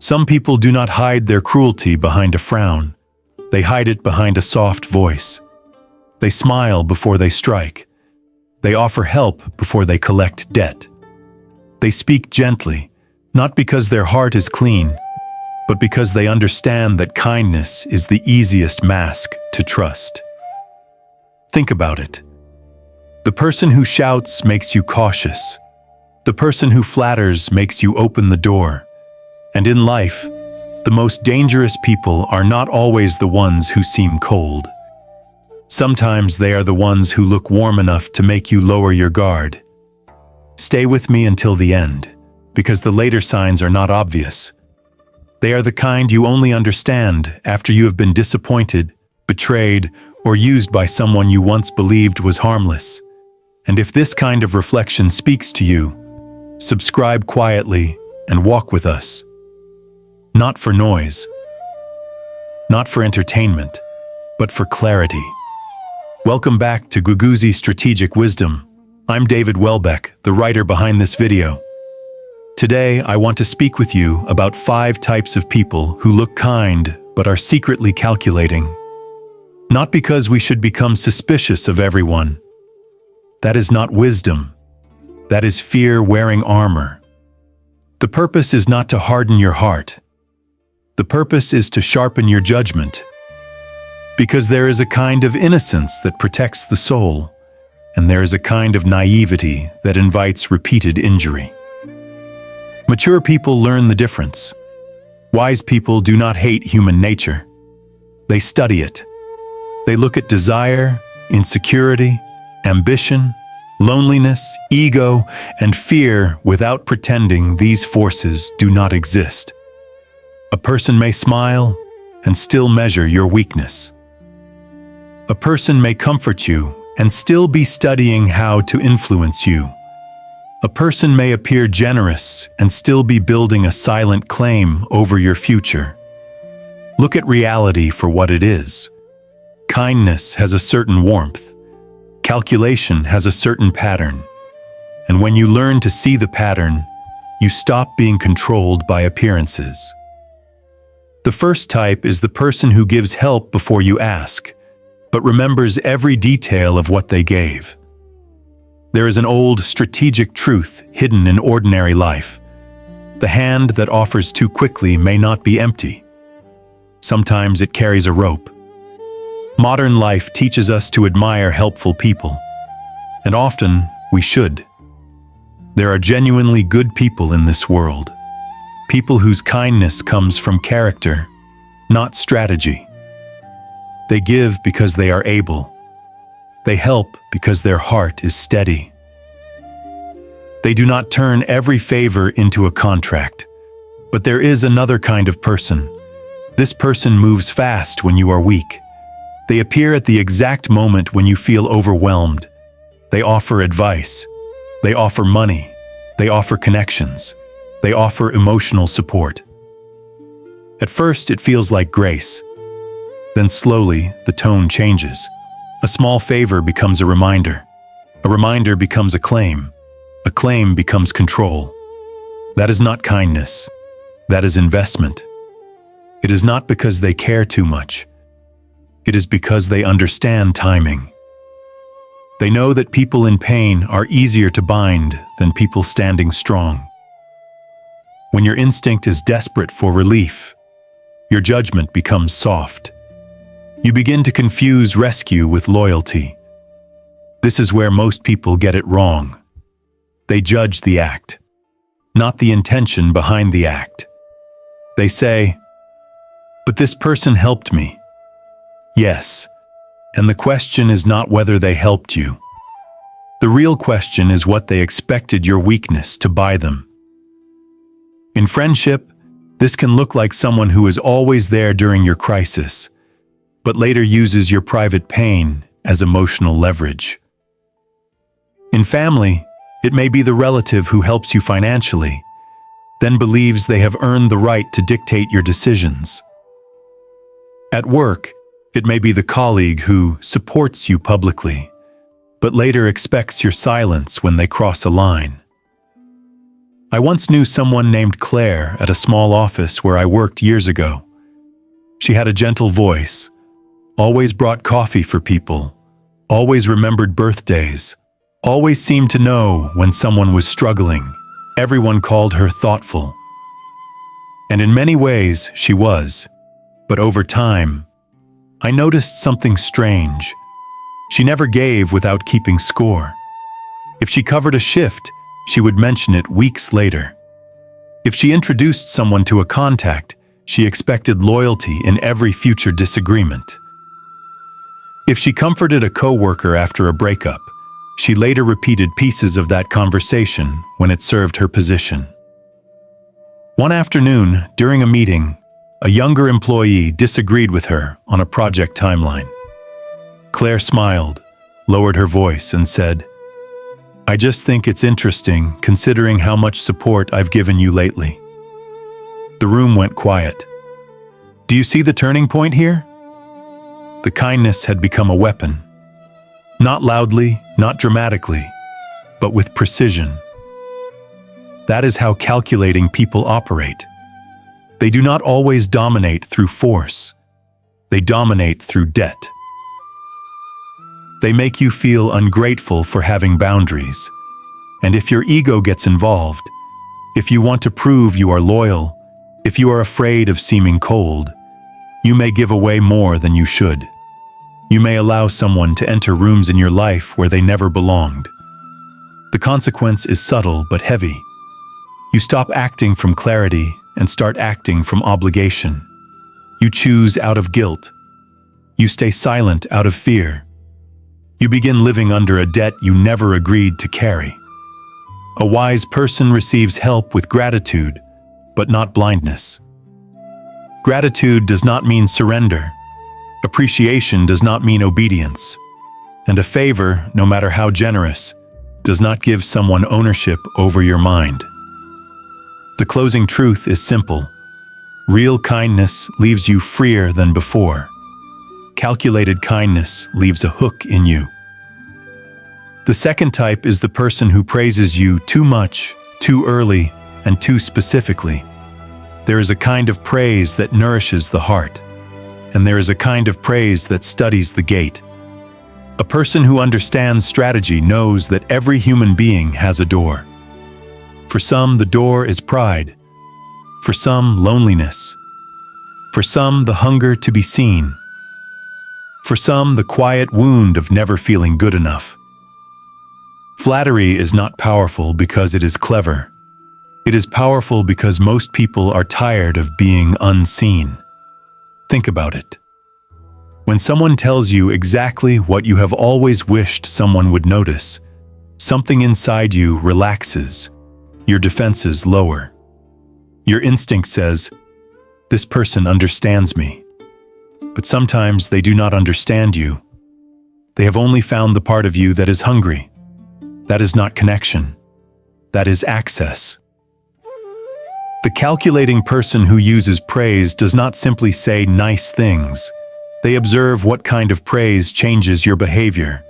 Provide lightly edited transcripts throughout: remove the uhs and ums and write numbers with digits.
Some people do not hide their cruelty behind a frown. They hide it behind a soft voice. They smile before they strike. They offer help before they collect debt. They speak gently, not because their heart is clean, but because they understand that kindness is the easiest mask to trust. Think about it. The person who shouts makes you cautious. The person who flatters makes you open the door. And in life, the most dangerous people are not always the ones who seem cold. Sometimes they are the ones who look warm enough to make you lower your guard. Stay with me until the end, because the later signs are not obvious. They are the kind you only understand after you have been disappointed, betrayed, or used by someone you once believed was harmless. And if this kind of reflection speaks to you, subscribe quietly and walk with us. Not for noise, not for entertainment, but for clarity. Welcome back to Guguzi Strategic Wisdom. I'm David Welbeck, the writer behind this video. Today, I want to speak with you about 5 types of people who look kind but are secretly calculating. Not because we should become suspicious of everyone. That is not wisdom. That is fear wearing armor. The purpose is not to harden your heart. The purpose is to sharpen your judgment. Because there is a kind of innocence that protects the soul, and there is a kind of naivety that invites repeated injury. Mature people learn the difference. Wise people do not hate human nature. They study it. They look at desire, insecurity, ambition, loneliness, ego, and fear without pretending these forces do not exist. A person may smile and still measure your weakness. A person may comfort you and still be studying how to influence you. A person may appear generous and still be building a silent claim over your future. Look at reality for what it is. Kindness has a certain warmth. Calculation has a certain pattern. And when you learn to see the pattern, you stop being controlled by appearances. The first type is the person who gives help before you ask, but remembers every detail of what they gave. There is an old strategic truth hidden in ordinary life. The hand that offers too quickly may not be empty. Sometimes it carries a rope. Modern life teaches us to admire helpful people, and often we should. There are genuinely good people in this world. People whose kindness comes from character, not strategy. They give because they are able. They help because their heart is steady. They do not turn every favor into a contract. But there is another kind of person. This person moves fast when you are weak. They appear at the exact moment when you feel overwhelmed. They offer advice. They offer money. They offer connections. They offer emotional support. At first, it feels like grace. Then slowly, the tone changes. A small favor becomes a reminder. A reminder becomes a claim. A claim becomes control. That is not kindness. That is investment. It is not because they care too much. It is because they understand timing. They know that people in pain are easier to bind than people standing strong. When your instinct is desperate for relief, your judgment becomes soft. You begin to confuse rescue with loyalty. This is where most people get it wrong. They judge the act, not the intention behind the act. They say, "But this person helped me." Yes, and the question is not whether they helped you. The real question is what they expected your weakness to buy them. In friendship, this can look like someone who is always there during your crisis, but later uses your private pain as emotional leverage. In family, it may be the relative who helps you financially, then believes they have earned the right to dictate your decisions. At work, it may be the colleague who supports you publicly, but later expects your silence when they cross a line. I once knew someone named Claire at a small office where I worked years ago. She had a gentle voice, always brought coffee for people, always remembered birthdays, always seemed to know when someone was struggling. Everyone called her thoughtful. And in many ways, she was. But over time, I noticed something strange. She never gave without keeping score. If she covered a shift, she would mention it weeks later. If she introduced someone to a contact, she expected loyalty in every future disagreement. If she comforted a coworker after a breakup, she later repeated pieces of that conversation when it served her position. One afternoon, during a meeting, a younger employee disagreed with her on a project timeline. Claire smiled, lowered her voice, and said, "I just think it's interesting considering how much support I've given you lately." The room went quiet. Do you see the turning point here? The kindness had become a weapon. Not loudly, not dramatically, but with precision. That is how calculating people operate. They do not always dominate through force. They dominate through debt. They make you feel ungrateful for having boundaries. And if your ego gets involved, if you want to prove you are loyal, if you are afraid of seeming cold, you may give away more than you should. You may allow someone to enter rooms in your life where they never belonged. The consequence is subtle but heavy. You stop acting from clarity and start acting from obligation. You choose out of guilt. You stay silent out of fear. You begin living under a debt you never agreed to carry. A wise person receives help with gratitude, but not blindness. Gratitude does not mean surrender. Appreciation does not mean obedience. And a favor, no matter how generous, does not give someone ownership over your mind. The closing truth is simple. Real kindness leaves you freer than before. Calculated kindness leaves a hook in you. The second type is the person who praises you too much, too early, and too specifically. There is a kind of praise that nourishes the heart, and there is a kind of praise that studies the gate. A person who understands strategy knows that every human being has a door. For some, the door is pride. For some, loneliness. For some, the hunger to be seen. For some, the quiet wound of never feeling good enough. Flattery is not powerful because it is clever. It is powerful because most people are tired of being unseen. Think about it. When someone tells you exactly what you have always wished someone would notice, something inside you relaxes. Your defenses lower. Your instinct says, "This person understands me." But sometimes they do not understand you. They have only found the part of you that is hungry. That is not connection. That is access. The calculating person who uses praise does not simply say nice things. They observe what kind of praise changes your behavior.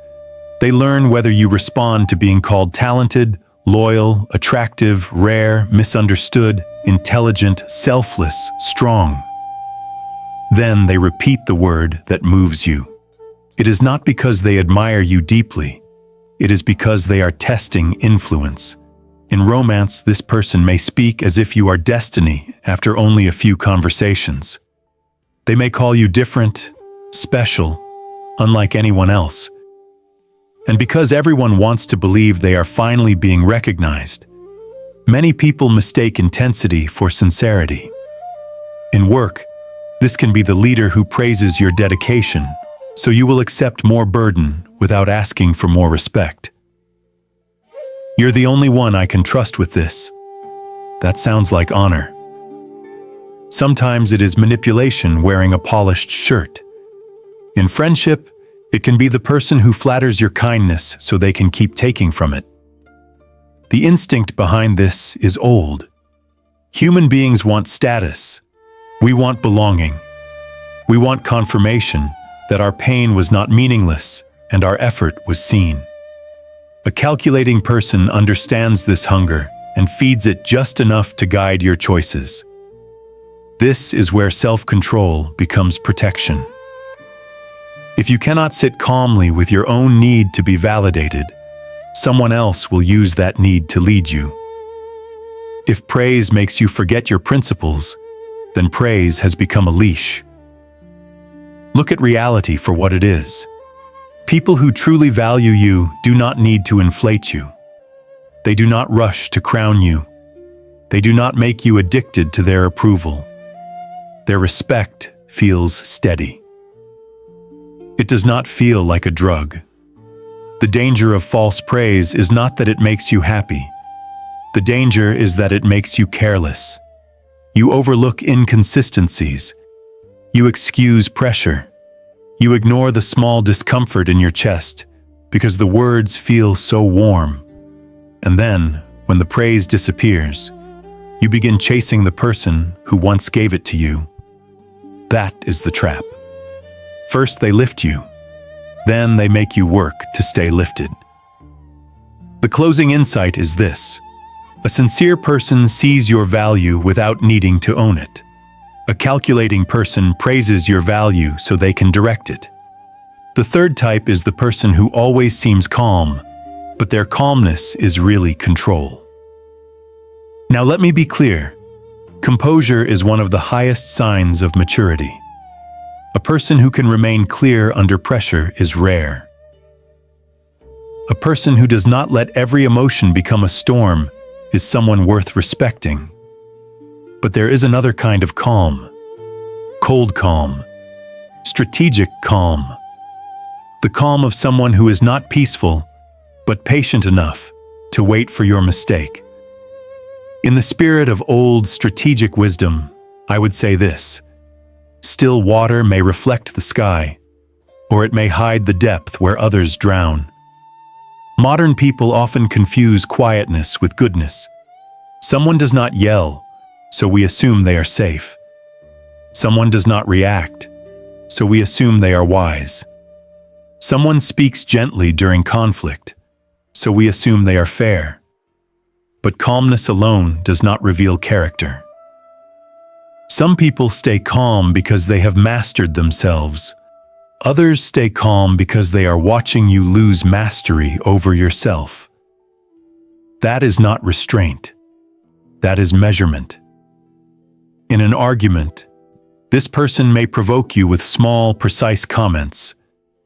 They learn whether you respond to being called talented, loyal, attractive, rare, misunderstood, intelligent, selfless, strong. Then they repeat the word that moves you. It is not because they admire you deeply. It is because they are testing influence. In romance, this person may speak as if you are destiny after only a few conversations. They may call you different, special, unlike anyone else. And because everyone wants to believe they are finally being recognized, many people mistake intensity for sincerity. In work, this can be the leader who praises your dedication, so you will accept more burden without asking for more respect. "You're the only one I can trust with this." That sounds like honor. Sometimes it is manipulation wearing a polished shirt. In friendship, it can be the person who flatters your kindness so they can keep taking from it. The instinct behind this is old. Human beings want status. We want belonging. We want confirmation that our pain was not meaningless and our effort was seen. A calculating person understands this hunger and feeds it just enough to guide your choices. This is where self-control becomes protection. If you cannot sit calmly with your own need to be validated, someone else will use that need to lead you. If praise makes you forget your principles, then praise has become a leash. Look at reality for what it is. People who truly value you do not need to inflate you. They do not rush to crown you. They do not make you addicted to their approval. Their respect feels steady. It does not feel like a drug. The danger of false praise is not that it makes you happy. The danger is that it makes you careless. You overlook inconsistencies. You excuse pressure. You ignore the small discomfort in your chest because the words feel so warm. And then, when the praise disappears, you begin chasing the person who once gave it to you. That is the trap. First they lift you, then they make you work to stay lifted. The closing insight is this: a sincere person sees your value without needing to own it. A calculating person praises your value so they can direct it. The third type is the person who always seems calm, but their calmness is really control. Now let me be clear. Composure is one of the highest signs of maturity. A person who can remain clear under pressure is rare. A person who does not let every emotion become a storm is someone worth respecting. But there is another kind of calm. Cold calm. Strategic calm. The calm of someone who is not peaceful, but patient enough to wait for your mistake. In the spirit of old strategic wisdom, I would say this: still water may reflect the sky, or it may hide the depth where others drown. Modern people often confuse quietness with goodness. Someone does not yell, so we assume they are safe. Someone does not react, so we assume they are wise. Someone speaks gently during conflict, so we assume they are fair. But calmness alone does not reveal character. Some people stay calm because they have mastered themselves. Others stay calm because they are watching you lose mastery over yourself. That is not restraint. That is measurement. In an argument, this person may provoke you with small, precise comments,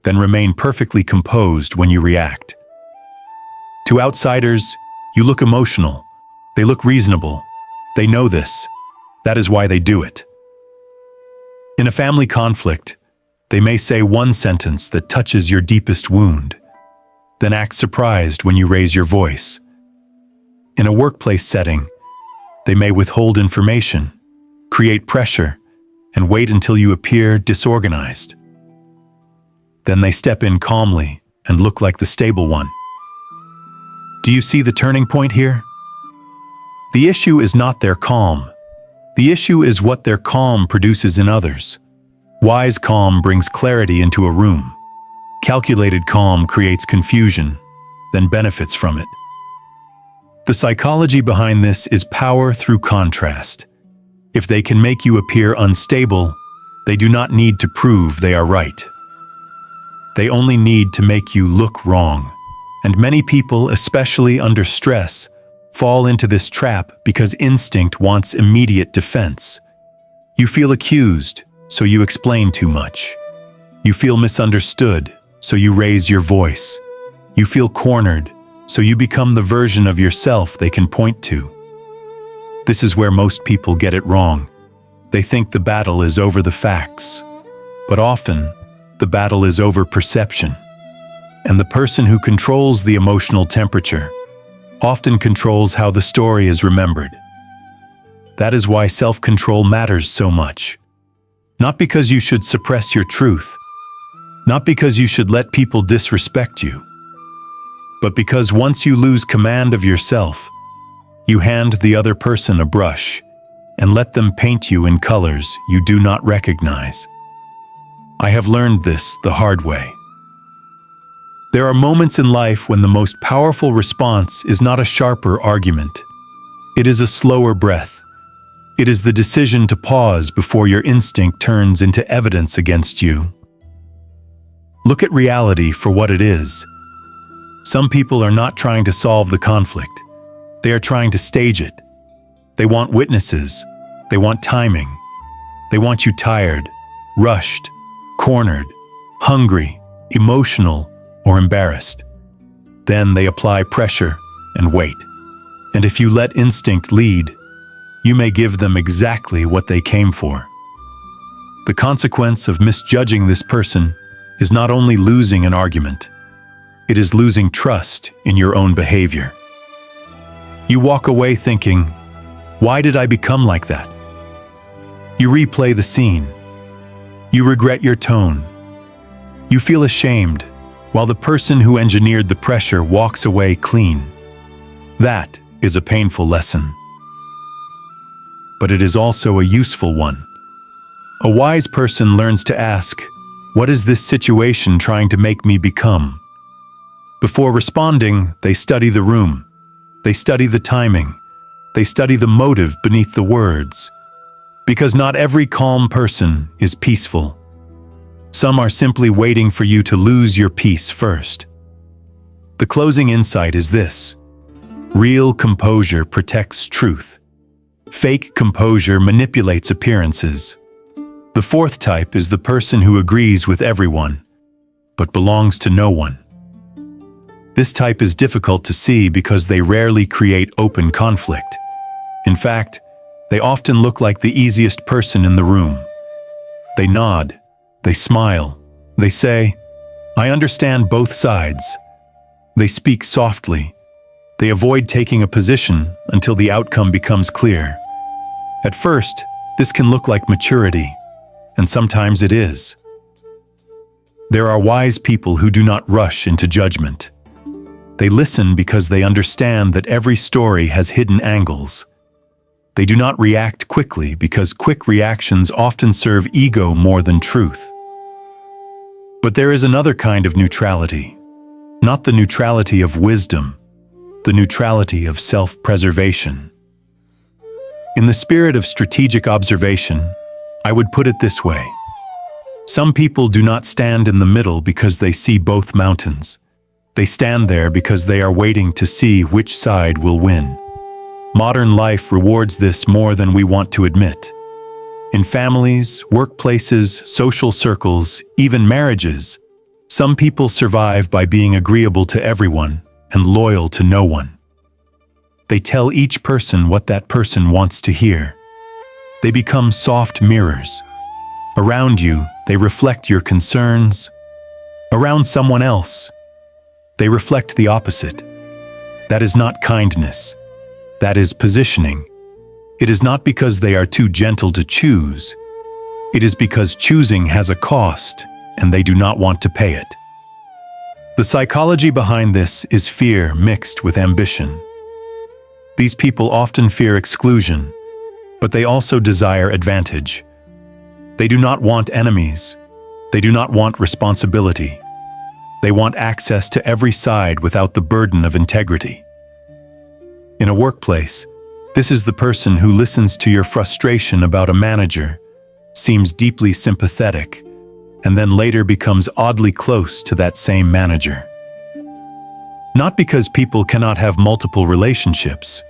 then remain perfectly composed when you react. To outsiders, you look emotional. They look reasonable. They know this. That is why they do it. In a family conflict, they may say one sentence that touches your deepest wound, then act surprised when you raise your voice. In a workplace setting, they may withhold information, create pressure, and wait until you appear disorganized. Then they step in calmly and look like the stable one. Do you see the turning point here? The issue is not their calm. The issue is what their calm produces in others. Wise calm brings clarity into a room. Calculated calm creates confusion, then benefits from it. The psychology behind this is power through contrast. If they can make you appear unstable, they do not need to prove they are right. They only need to make you look wrong. And many people, especially under stress, fall into this trap because instinct wants immediate defense. You feel accused, so you explain too much. You feel misunderstood, so you raise your voice. You feel cornered, so you become the version of yourself they can point to. This is where most people get it wrong. They think the battle is over the facts, but often the battle is over perception. And the person who controls the emotional temperature often controls how the story is remembered. That is why self-control matters so much. Not because you should suppress your truth, not because you should let people disrespect you, but because once you lose command of yourself, you hand the other person a brush and let them paint you in colors you do not recognize. I have learned this the hard way. There are moments in life when the most powerful response is not a sharper argument, It is a slower breath. It is the decision to pause before your instinct turns into evidence against you. Look at reality for what it is. Some people are not trying to solve the conflict. They are trying to stage it. They want witnesses. They want timing. They want you tired, rushed, cornered, hungry, emotional, or embarrassed. Then they apply pressure and wait. And if you let instinct lead, you may give them exactly what they came for. The consequence of misjudging this person is not only losing an argument, it is losing trust in your own behavior. You walk away thinking, "Why did I become like that?" You replay the scene. You regret your tone. You feel ashamed, while the person who engineered the pressure walks away clean. That is a painful lesson. But it is also a useful one. A wise person learns to ask, "What is this situation trying to make me become?" Before responding, they study the room. They study the timing. They study the motive beneath the words. Because not every calm person is peaceful. Some are simply waiting for you to lose your peace first. The closing insight is this: real composure protects truth. Fake composure manipulates appearances. The fourth type is the person who agrees with everyone, but belongs to no one. This type is difficult to see because they rarely create open conflict. In fact, they often look like the easiest person in the room. They nod, they smile, they say, "I understand both sides." They speak softly. They avoid taking a position until the outcome becomes clear. At first, this can look like maturity, and sometimes it is. There are wise people who do not rush into judgment. They listen because they understand that every story has hidden angles. They do not react quickly because quick reactions often serve ego more than truth. But there is another kind of neutrality, not the neutrality of wisdom, the neutrality of self-preservation. In the spirit of strategic observation, I would put it this way. Some people do not stand in the middle because they see both mountains. They stand there because they are waiting to see which side will win. Modern life rewards this more than we want to admit. In families, workplaces, social circles, even marriages, some people survive by being agreeable to everyone and loyal to no one. They tell each person what that person wants to hear. They become soft mirrors. Around you, they reflect your concerns. Around someone else, they reflect the opposite. That is not kindness. That is positioning. It is not because they are too gentle to choose. It is because choosing has a cost, and they do not want to pay it. The psychology behind this is fear mixed with ambition. These people often fear exclusion, but they also desire advantage. They do not want enemies. They do not want responsibility. They want access to every side without the burden of integrity. In a workplace, this is the person who listens to your frustration about a manager, seems deeply sympathetic, and then later becomes oddly close to that same manager. Not because people cannot have multiple relationships,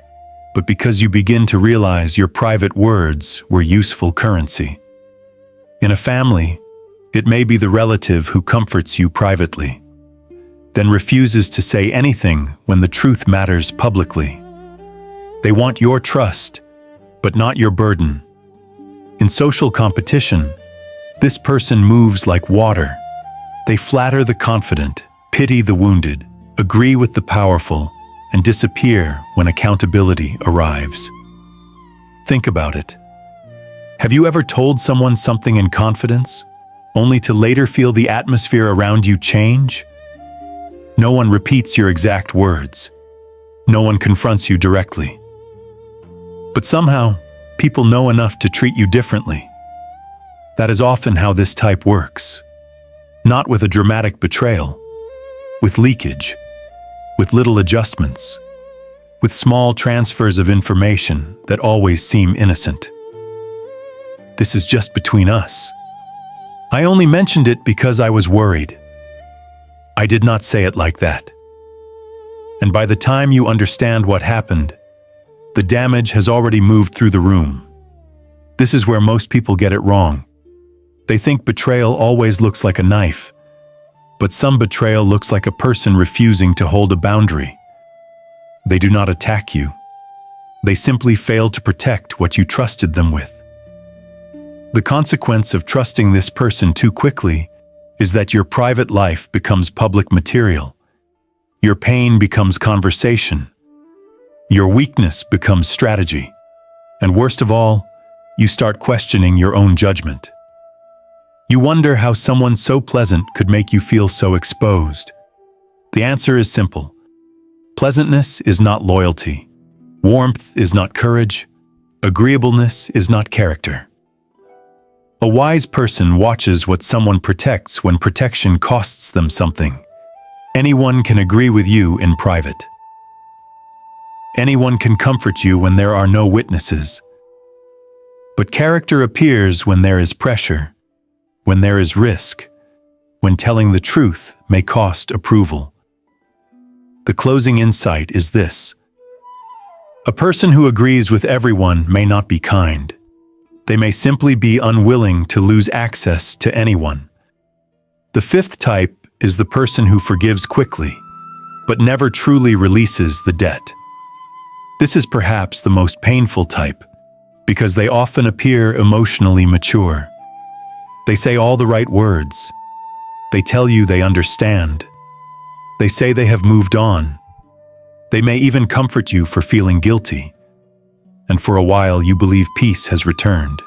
but because you begin to realize your private words were useful currency. In a family, it may be the relative who comforts you privately, then refuses to say anything when the truth matters publicly. They want your trust, but not your burden. In social competition, this person moves like water. They flatter the confident, pity the wounded, agree with the powerful, and disappear when accountability arrives. Think about it. Have you ever told someone something in confidence, only to later feel the atmosphere around you change? No one repeats your exact words. No one confronts you directly. But somehow, people know enough to treat you differently. That is often how this type works. Not with a dramatic betrayal, with leakage, with little adjustments. with small transfers of information that always seem innocent. This is just between us. I only mentioned it because I was worried. I did not say it like that. And by the time you understand what happened, the damage has already moved through the room. This is where most people get it wrong. They think betrayal always looks like a knife, but some betrayal looks like a person refusing to hold a boundary. They do not attack you. They simply fail to protect what you trusted them with. The consequence of trusting this person too quickly is that your private life becomes public material. Your pain becomes conversation. Your weakness becomes strategy. And worst of all, you start questioning your own judgment. You wonder how someone so pleasant could make you feel so exposed. The answer is simple. Pleasantness is not loyalty. Warmth is not courage. Agreeableness is not character. A wise person watches what someone protects when protection costs them something. Anyone can agree with you in private. Anyone can comfort you when there are no witnesses. But character appears when there is pressure, when there is risk, when telling the truth may cost approval. The closing insight is this. A person who agrees with everyone may not be kind. They may simply be unwilling to lose access to anyone. The fifth type is the person who forgives quickly, but never truly releases the debt. This is perhaps the most painful type, because they often appear emotionally mature. They say all the right words. They tell you they understand. They say they have moved on. They may even comfort you for feeling guilty. And for a while you believe peace has returned.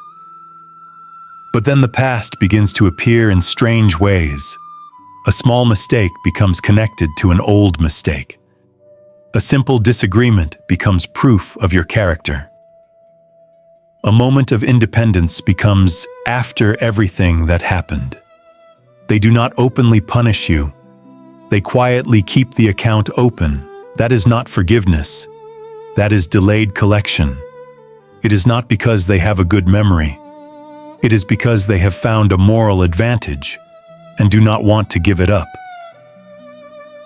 But then the past begins to appear in strange ways. A small mistake becomes connected to an old mistake. A simple disagreement becomes proof of your character. A moment of independence becomes after everything that happened. They do not openly punish you. They quietly keep the account open. That is not forgiveness. That is delayed collection. It is not because they have a good memory. It is because they have found a moral advantage and do not want to give it up.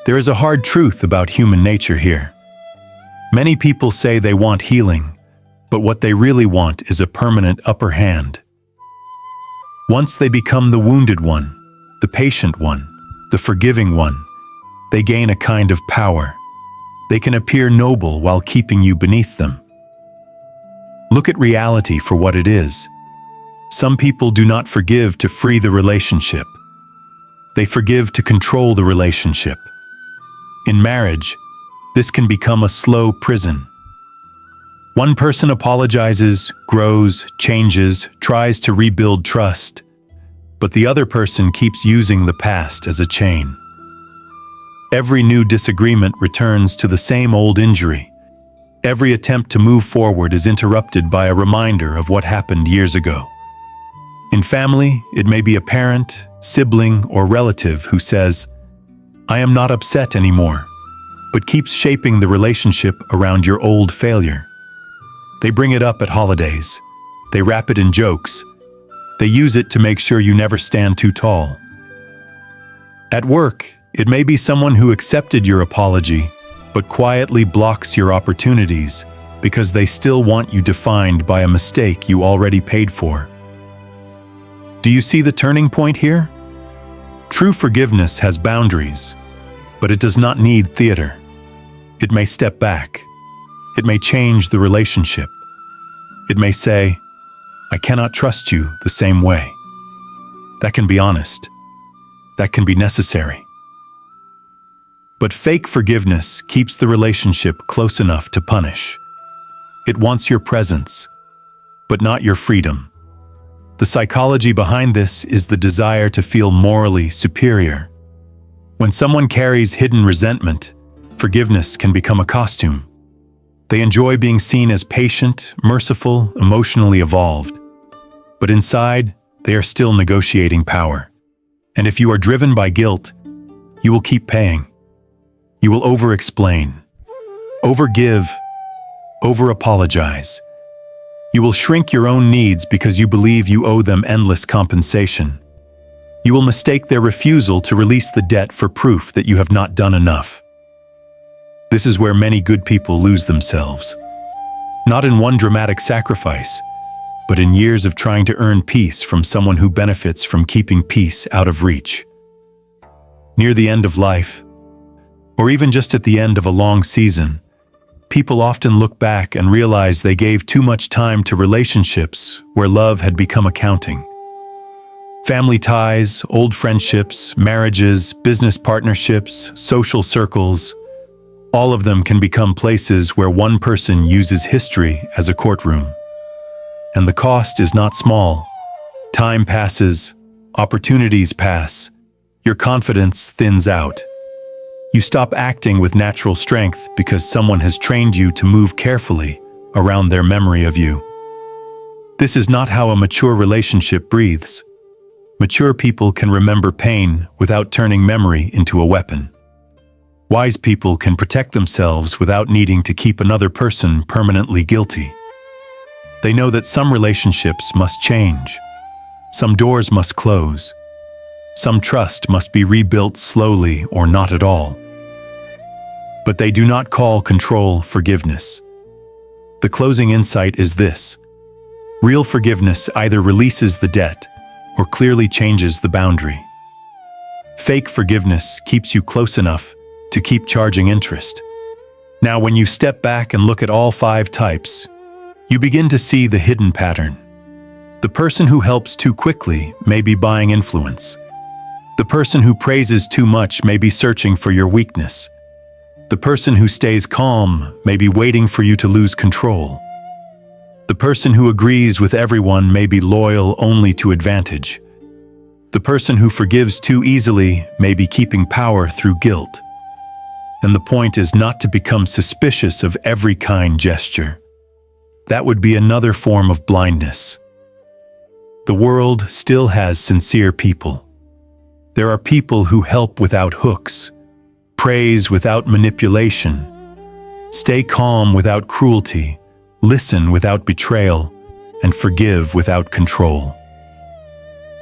There is a hard truth about human nature here. Many people say they want healing, but what they really want is a permanent upper hand. Once they become the wounded one, the patient one, the forgiving one, they gain a kind of power. They can appear noble while keeping you beneath them. Look at reality for what it is. Some people do not forgive to free the relationship. They forgive to control the relationship. In marriage, this can become a slow prison. One person apologizes, grows, changes, tries to rebuild trust, but the other person keeps using the past as a chain. Every new disagreement returns to the same old injury. Every attempt to move forward is interrupted by a reminder of what happened years ago. In family, it may be a parent, sibling, or relative who says, "I am not upset anymore," but keeps shaping the relationship around your old failure. They bring it up at holidays. They wrap it in jokes. They use it to make sure you never stand too tall. At work, it may be someone who accepted your apology, but quietly blocks your opportunities because they still want you defined by a mistake you already paid for. Do you see the turning point here? True forgiveness has boundaries, but it does not need theater. It may step back. It may change the relationship. It may say, "I cannot trust you the same way." That can be honest. That can be necessary. But fake forgiveness keeps the relationship close enough to punish. It wants your presence, but not your freedom. The psychology behind this is the desire to feel morally superior. When someone carries hidden resentment, forgiveness can become a costume. They enjoy being seen as patient, merciful, emotionally evolved. But inside, they are still negotiating power. And if you are driven by guilt, you will keep paying. You will over-explain, Overgive, over-apologize. You will shrink your own needs because you believe you owe them endless compensation. You will mistake their refusal to release the debt for proof that you have not done enough. This is where many good people lose themselves. Not in one dramatic sacrifice, but in years of trying to earn peace from someone who benefits from keeping peace out of reach. Near the end of life, or even just at the end of a long season, people often look back and realize they gave too much time to relationships where love had become accounting. Family ties, old friendships, marriages, business partnerships, social circles, all of them can become places where one person uses history as a courtroom. And the cost is not small. Time passes, opportunities pass, your confidence thins out. You stop acting with natural strength because someone has trained you to move carefully around their memory of you. This is not how a mature relationship breathes. Mature people can remember pain without turning memory into a weapon. Wise people can protect themselves without needing to keep another person permanently guilty. They know that some relationships must change. Some doors must close. Some trust must be rebuilt slowly or not at all. But they do not call control forgiveness. The closing insight is this: real forgiveness either releases the debt or clearly changes the boundary. Fake forgiveness keeps you close enough to keep charging interest. Now, when you step back and look at all 5 types, you begin to see the hidden pattern. The person who helps too quickly may be buying influence. The person who praises too much may be searching for your weakness. The person who stays calm may be waiting for you to lose control. The person who agrees with everyone may be loyal only to advantage. The person who forgives too easily may be keeping power through guilt. And the point is not to become suspicious of every kind gesture. That would be another form of blindness. The world still has sincere people. There are people who help without hooks, praise without manipulation, stay calm without cruelty, listen without betrayal, and forgive without control.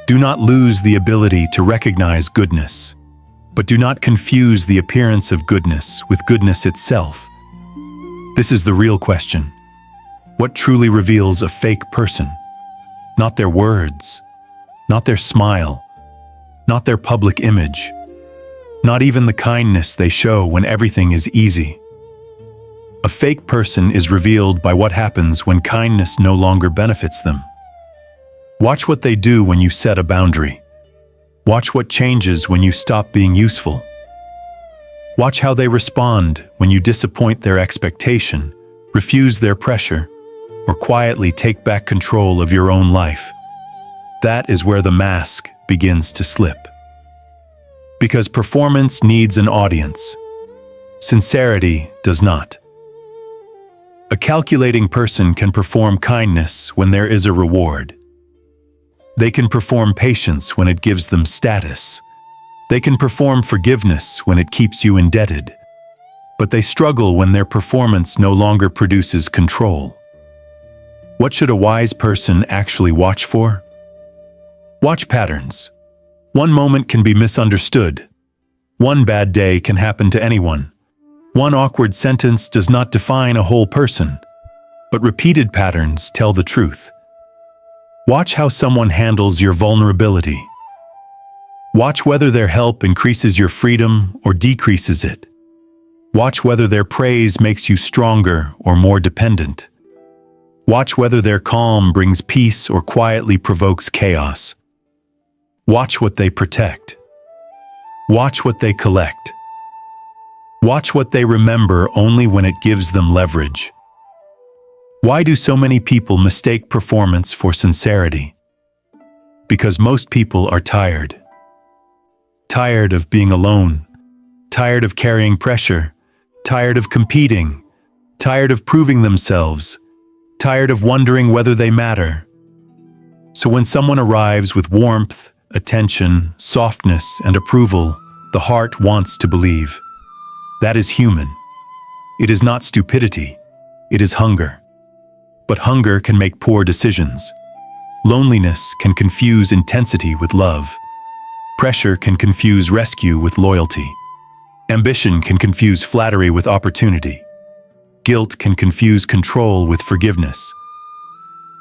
Do not lose the ability to recognize goodness, but do not confuse the appearance of goodness with goodness itself. This is the real question. What truly reveals a fake person? Not their words, not their smile, not their public image, not even the kindness they show when everything is easy. A fake person is revealed by what happens when kindness no longer benefits them. Watch what they do when you set a boundary. Watch what changes when you stop being useful. Watch how they respond when you disappoint their expectation, refuse their pressure, or quietly take back control of your own life. That is where the mask begins to slip. Because performance needs an audience. Sincerity does not. A calculating person can perform kindness when there is a reward. They can perform patience when it gives them status. They can perform forgiveness when it keeps you indebted. But they struggle when their performance no longer produces control. What should a wise person actually watch for? Watch patterns. One moment can be misunderstood. One bad day can happen to anyone. One awkward sentence does not define a whole person, but repeated patterns tell the truth. Watch how someone handles your vulnerability. Watch whether their help increases your freedom or decreases it. Watch whether their praise makes you stronger or more dependent. Watch whether their calm brings peace or quietly provokes chaos. Watch what they protect. Watch what they collect. Watch what they remember only when it gives them leverage. Why do so many people mistake performance for sincerity? Because most people are tired. Tired of being alone. Tired of carrying pressure. Tired of competing. Tired of proving themselves. Tired of wondering whether they matter. So when someone arrives with warmth, attention, softness, and approval, the heart wants to believe. That is human. It is not stupidity, it is hunger. But hunger can make poor decisions. Loneliness can confuse intensity with love. Pressure can confuse rescue with loyalty. Ambition can confuse flattery with opportunity. Guilt can confuse control with forgiveness.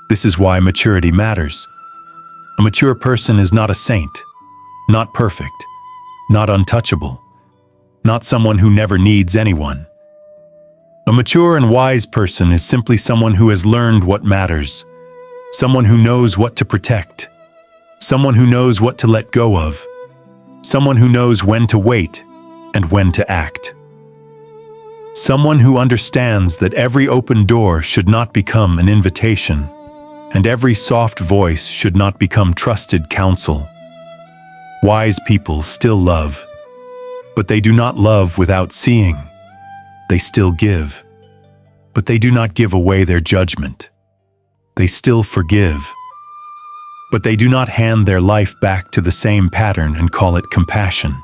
This is why maturity matters. A mature person is not a saint, not perfect, not untouchable, not someone who never needs anyone. A mature and wise person is simply someone who has learned what matters, someone who knows what to protect, someone who knows what to let go of, someone who knows when to wait and when to act. Someone who understands that every open door should not become an invitation, and every soft voice should not become trusted counsel. Wise people still love, but they do not love without seeing. They still give, but they do not give away their judgment. They still forgive, but they do not hand their life back to the same pattern and call it compassion.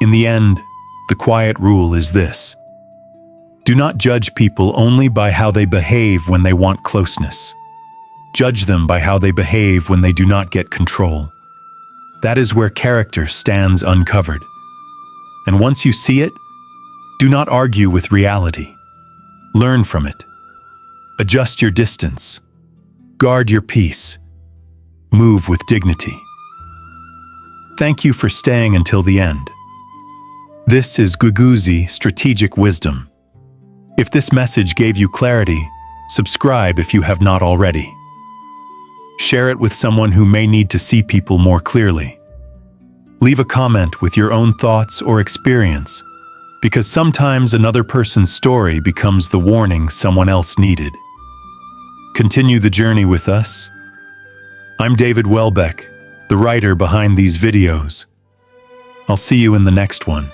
In the end, the quiet rule is this: do not judge people only by how they behave when they want closeness. Judge them by how they behave when they do not get control. That is where character stands uncovered. And once you see it, do not argue with reality. Learn from it. Adjust your distance. Guard your peace. Move with dignity. Thank you for staying until the end. This is Guguzi Strategic Wisdom. If this message gave you clarity, subscribe if you have not already. Share it with someone who may need to see people more clearly. Leave a comment with your own thoughts or experience, because sometimes another person's story becomes the warning someone else needed. Continue the journey with us. I'm David Welbeck, the writer behind these videos. I'll see you in the next one.